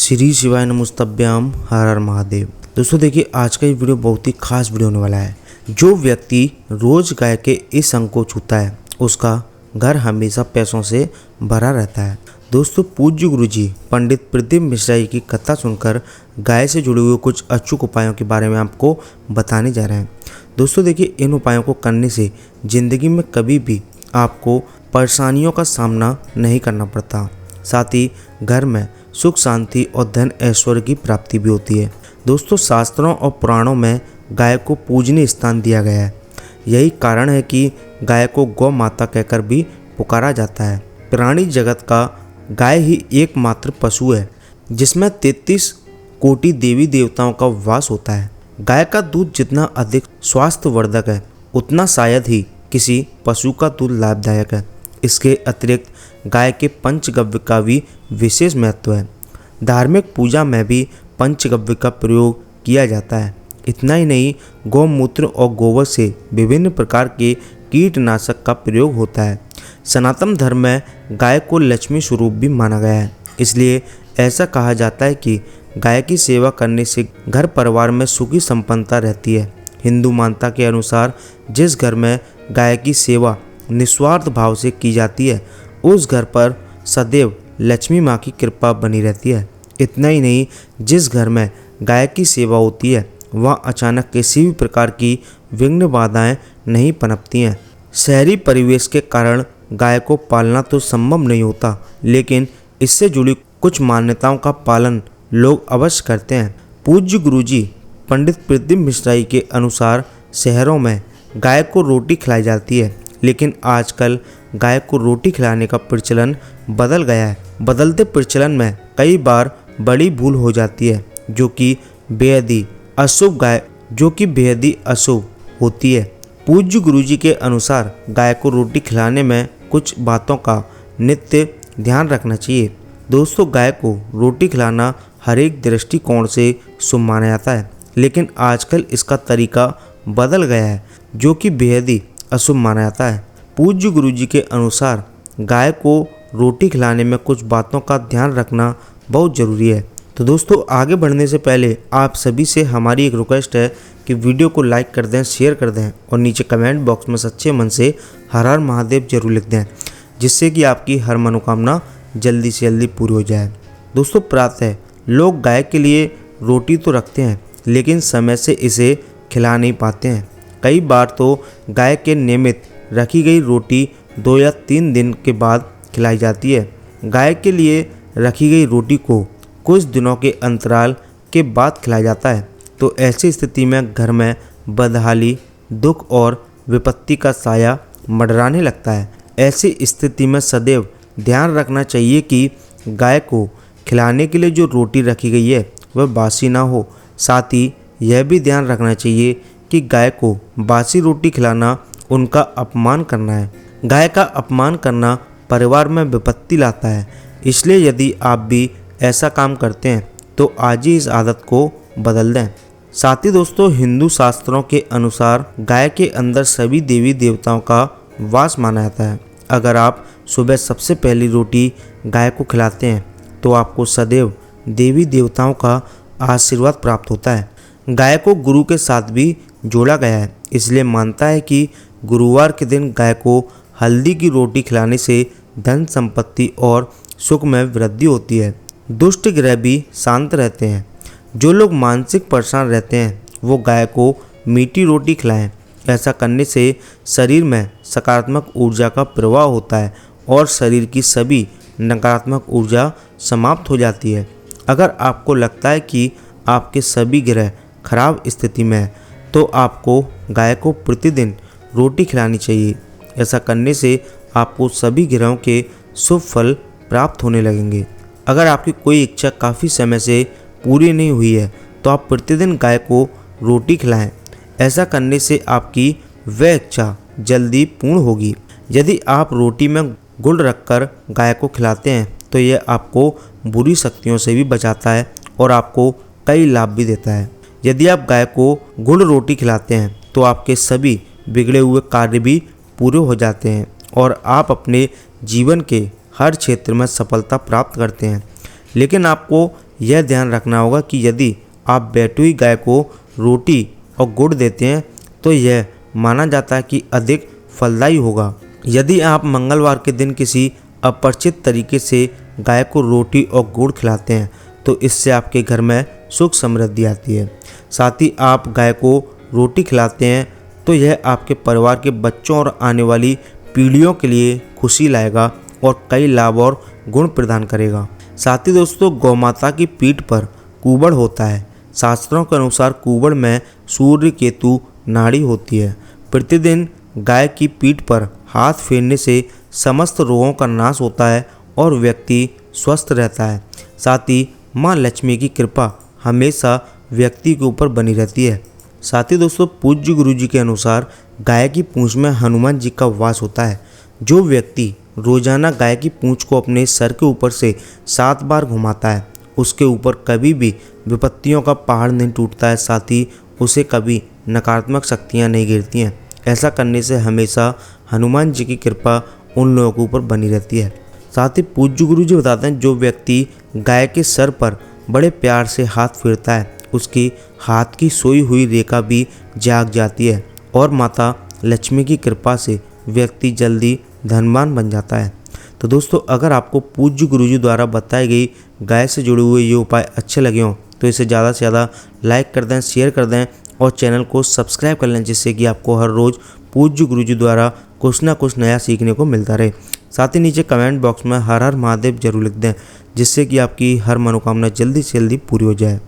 श्री शिवाय नमस्तभ्याम हर हर महादेव। दोस्तों देखिए, आज का ये वीडियो बहुत ही खास वीडियो होने वाला है। जो व्यक्ति रोज गाय के इस अंग को छूता है उसका घर हमेशा पैसों से भरा रहता है। दोस्तों, पूज्य गुरुजी पंडित प्रदीप मिश्रा जी की कथा सुनकर गाय से जुड़े हुए कुछ अचूक उपायों के बारे में आपको बताने जा रहे हैं। दोस्तों देखिए, इन उपायों को करने से जिंदगी में कभी भी आपको परेशानियों का सामना नहीं करना पड़ता। साथ ही घर में सुख शांति और धन ऐश्वर्य की प्राप्ति भी होती है। दोस्तों, शास्त्रों और पुराणों में गाय को पूजनीय स्थान दिया गया है। यही कारण है कि गाय को गौ माता कहकर भी पुकारा जाता है। प्राणी जगत का गाय ही एकमात्र पशु है जिसमें 33 कोटि देवी देवताओं का वास होता है। गाय का दूध जितना अधिक स्वास्थ्यवर्धक है उतना शायद ही किसी पशु का दूध लाभदायक है। इसके अतिरिक्त गाय के पंचगव्य का भी विशेष महत्व है। धार्मिक पूजा में भी पंचगव्य का प्रयोग किया जाता है। इतना ही नहीं, गौमूत्र और गोबर से विभिन्न प्रकार के कीटनाशक का प्रयोग होता है। सनातन धर्म में गाय को लक्ष्मी स्वरूप भी माना गया है। इसलिए ऐसा कहा जाता है कि गाय की सेवा करने से घर परिवार में सुखी संपन्नता रहती है। हिंदू मान्यता के अनुसार जिस घर में गाय की सेवा निस्वार्थ भाव से की जाती है उस घर पर सदैव लक्ष्मी माँ की कृपा बनी रहती है। इतना ही नहीं, जिस घर में गाय की सेवा होती है वहाँ अचानक किसी भी प्रकार की विघ्न बाधाएं नहीं पनपती हैं। शहरी परिवेश के कारण गाय को पालना तो संभव नहीं होता, लेकिन इससे जुड़ी कुछ मान्यताओं का पालन लोग अवश्य करते हैं। पूज्य गुरुजी पंडित प्रदीप मिश्रा जी के अनुसार शहरों में गाय को रोटी खिलाई जाती है, लेकिन आजकल गाय को रोटी खिलाने का प्रचलन बदल गया है। बदलते प्रचलन में कई बार बड़ी भूल हो जाती है जो कि बेहद ही अशुभ होती है। पूज्य गुरुजी के अनुसार गाय को रोटी खिलाने में कुछ बातों का नित्य ध्यान रखना चाहिए। दोस्तों, गाय को रोटी खिलाना हर एक दृष्टिकोण से शुभ माना जाता है, लेकिन आजकल इसका तरीका बदल गया है जो कि बेहद ही अशुभ माना जाता है। पूज्य गुरुजी के अनुसार गाय को रोटी खिलाने में कुछ बातों का ध्यान रखना बहुत ज़रूरी है। तो दोस्तों, आगे बढ़ने से पहले आप सभी से हमारी एक रिक्वेस्ट है कि वीडियो को लाइक कर दें, शेयर कर दें और नीचे कमेंट बॉक्स में सच्चे मन से हर हर महादेव जरूर लिख दें, जिससे कि आपकी हर मनोकामना जल्दी से जल्दी पूरी हो जाए। दोस्तों, प्रातः लोग गाय के लिए रोटी तो रखते हैं लेकिन समय से इसे खिला नहीं पाते हैं। कई बार तो गाय के नियमित रखी गई रोटी 2 या 3 दिन के बाद खिलाई जाती है। गाय के लिए रखी गई रोटी को कुछ दिनों के अंतराल के बाद खिलाया जाता है। तो ऐसी स्थिति में घर में बदहाली, दुख और विपत्ति का साया मंडराने लगता है। ऐसी स्थिति में सदैव ध्यान रखना चाहिए कि गाय को खिलाने के लिए जो रोटी रखी गई है वह बासी ना हो। साथ ही यह भी ध्यान रखना चाहिए कि गाय को बासी रोटी खिलाना उनका अपमान करना है। गाय का अपमान करना परिवार में विपत्ति लाता है, इसलिए यदि आप भी ऐसा काम करते हैं तो आज ही इस आदत को बदल दें। साथ ही दोस्तों, हिंदू शास्त्रों के अनुसार गाय के अंदर सभी देवी देवताओं का वास माना जाता है। अगर आप सुबह सबसे पहली रोटी गाय को खिलाते हैं तो आपको सदैव देवी देवताओं का आशीर्वाद प्राप्त होता है। गाय को गुरु के साथ भी जोड़ा गया है, इसलिए मानता है कि गुरुवार के दिन गाय को हल्दी की रोटी खिलाने से धन संपत्ति और सुख में वृद्धि होती है। दुष्ट ग्रह भी शांत रहते हैं। जो लोग मानसिक परेशान रहते हैं वो गाय को मीठी रोटी खिलाएं। ऐसा करने से शरीर में सकारात्मक ऊर्जा का प्रवाह होता है और शरीर की सभी नकारात्मक ऊर्जा समाप्त हो जाती है। अगर आपको लगता है कि आपके सभी ग्रह खराब स्थिति में है तो आपको गाय को प्रतिदिन रोटी खिलानी चाहिए। ऐसा करने से आपको सभी ग्रहों के शुभ फल प्राप्त होने लगेंगे। अगर आपकी कोई इच्छा काफ़ी समय से पूरी नहीं हुई है तो आप प्रतिदिन गाय को रोटी खिलाएं। ऐसा करने से आपकी वह इच्छा जल्दी पूर्ण होगी। यदि आप रोटी में गुड़ रखकर गाय को खिलाते हैं तो यह आपको बुरी शक्तियों से भी बचाता है और आपको कई लाभ भी देता है। यदि आप गाय को गुड़ रोटी खिलाते हैं तो आपके सभी बिगड़े हुए कार्य भी पूरे हो जाते हैं और आप अपने जीवन के हर क्षेत्र में सफलता प्राप्त करते हैं। लेकिन आपको यह ध्यान रखना होगा कि यदि आप बैठुई गाय को रोटी और गुड़ देते हैं तो यह माना जाता है कि अधिक फलदायी होगा। यदि आप मंगलवार के दिन किसी अपरिचित तरीके से गाय को रोटी और गुड़ खिलाते हैं तो इससे आपके घर में सुख समृद्धि आती है। साथ ही आप गाय को रोटी खिलाते हैं तो यह आपके परिवार के बच्चों और आने वाली पीढ़ियों के लिए खुशी लाएगा और कई लाभ और गुण प्रदान करेगा। साथ ही दोस्तों, गौ माता की पीठ पर कुबड़ होता है। शास्त्रों के अनुसार कुबड़ में सूर्य केतु नाड़ी होती है। प्रतिदिन गाय की पीठ पर हाथ फेरने से समस्त रोगों का नाश होता है और व्यक्ति स्वस्थ रहता है। साथ ही माँ लक्ष्मी की कृपा हमेशा व्यक्ति के ऊपर बनी रहती है। साथ ही दोस्तों, पूज्य गुरु जी के अनुसार गाय की पूंछ में हनुमान जी का वास होता है। जो व्यक्ति रोजाना गाय की पूंछ को अपने सर के ऊपर से 7 बार घुमाता है उसके ऊपर कभी भी विपत्तियों का पहाड़ नहीं टूटता है। साथ ही उसे कभी नकारात्मक शक्तियाँ नहीं गिरती हैं। ऐसा करने से हमेशा हनुमान जी की कृपा उन लोगों के ऊपर बनी रहती है। साथ ही पूज्य गुरु जी बताते हैं, जो व्यक्ति गाय के सर पर बड़े प्यार से हाथ फेरता है उसकी हाथ की सोई हुई रेखा भी जाग जाती है और माता लक्ष्मी की कृपा से व्यक्ति जल्दी धनवान बन जाता है। तो दोस्तों, अगर आपको पूज्य गुरु जी द्वारा बताई गई गाय से जुड़े हुए ये उपाय अच्छे लगे हों तो इसे ज़्यादा से ज़्यादा लाइक कर दें, शेयर कर दें और चैनल को सब्सक्राइब कर लें, जिससे कि आपको हर रोज़ पूज्य गुरु जी द्वारा कुछ ना कुछ नया सीखने को मिलता रहे। साथ ही नीचे कमेंट बॉक्स में हर हर महादेव जरूर लिख दें, जिससे कि आपकी हर मनोकामना जल्दी से जल्दी पूरी हो जाए।